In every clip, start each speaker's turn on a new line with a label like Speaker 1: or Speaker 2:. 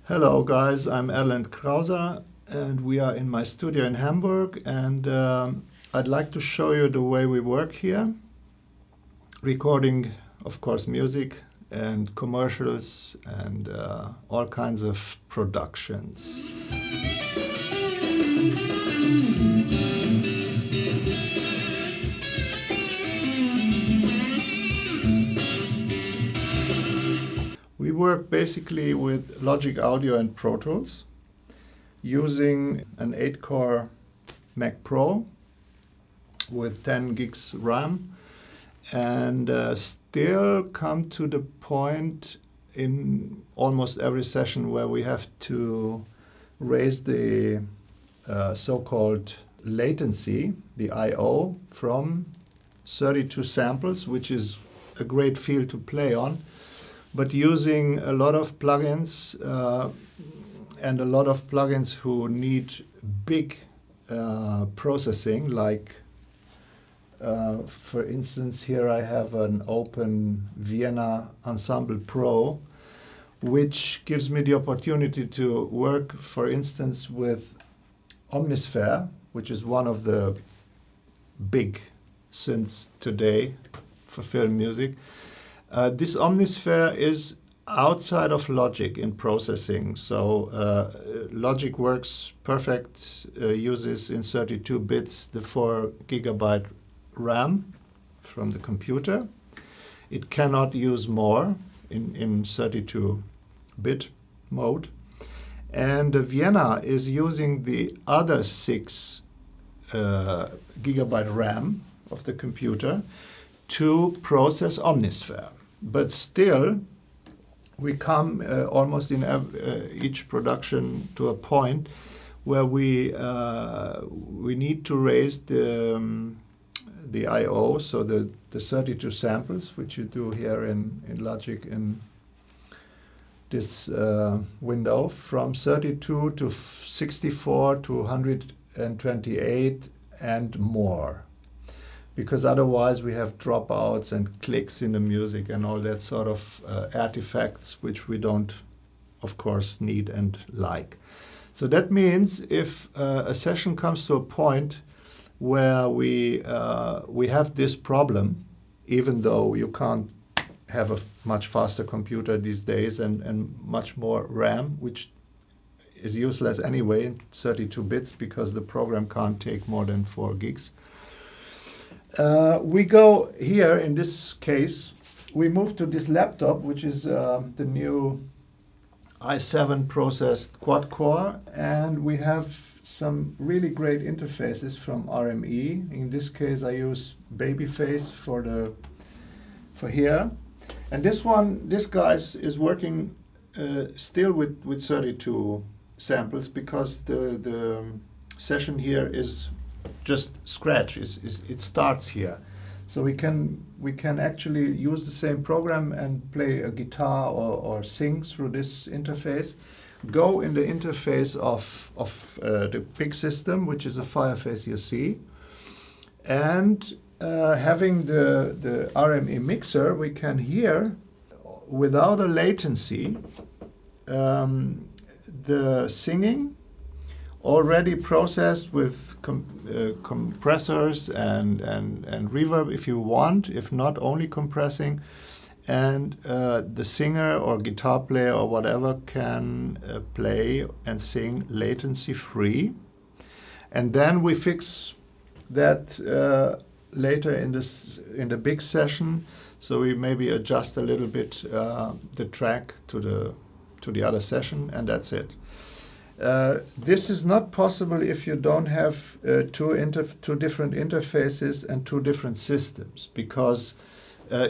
Speaker 1: Hello guys, I'm Erlend Krauser and we are in my studio in Hamburg, and I'd like to show you the way we work here. Recording, of course, music and commercials and all kinds of productions. We work basically with Logic Audio and Pro Tools using an 8-core Mac Pro with 10 gigs RAM, and still come to the point in almost every session where we have to raise the so-called latency, the I/O, from 32 samples, which is a great field to play on, but using a lot of plugins and a lot of plugins who need big processing, like for instance, here I have an open Vienna Ensemble Pro, which gives me the opportunity to work, for instance, with Omnisphere, which is one of the big synths today for film music. This Omnisphere is outside of Logic in processing, so Logic works perfect, uses in 32 bits the 4 GB RAM from the computer. It cannot use more in 32-bit mode. And the Vienna is using the other 6 GB RAM of the computer to process Omnisphere. But still, we come almost in each production to a point where we need to raise the I/O, so the 32 samples, which you do here in Logic in this window, from 32 to 64 to 128 and more. Because otherwise we have dropouts and clicks in the music and all that sort of artifacts which we don't, of course, need and like. So that means if a session comes to a point where we have this problem, even though you can't have a much faster computer these days and much more RAM, which is useless anyway in 32 bits because the program can't take more than 4 gigs. We go here, in this case, we move to this laptop, which is the new i7 processed quad-core, and we have some really great interfaces from RME. In this case, I use Babyface for here. And this guy is working still with 32 samples because the session here is just scratch. It starts here, so we can actually use the same program and play a guitar or sing through this interface. Go in the interface of the big system, which is a Fireface UC, and having the RME mixer, we can hear without a latency the singing, already processed with compressors and reverb if you want, if not only compressing, and the singer or guitar player or whatever can play and sing latency-free. And then we fix that later in the big session, so we maybe adjust a little bit the track to the other session, and that's it. This is not possible if you don't have two different interfaces and 2 different systems, because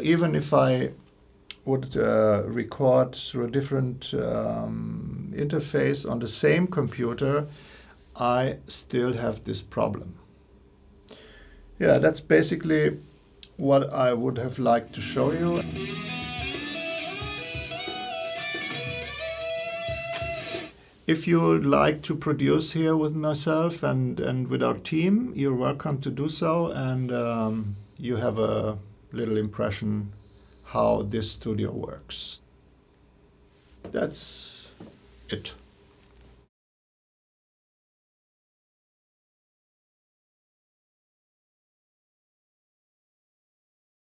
Speaker 1: even if I would record through a different interface on the same computer, I still have this problem. Yeah, that's basically what I would have liked to show you. If you would like to produce here with myself and with our team, you're welcome to do so, and you have a little impression how this studio works. That's it.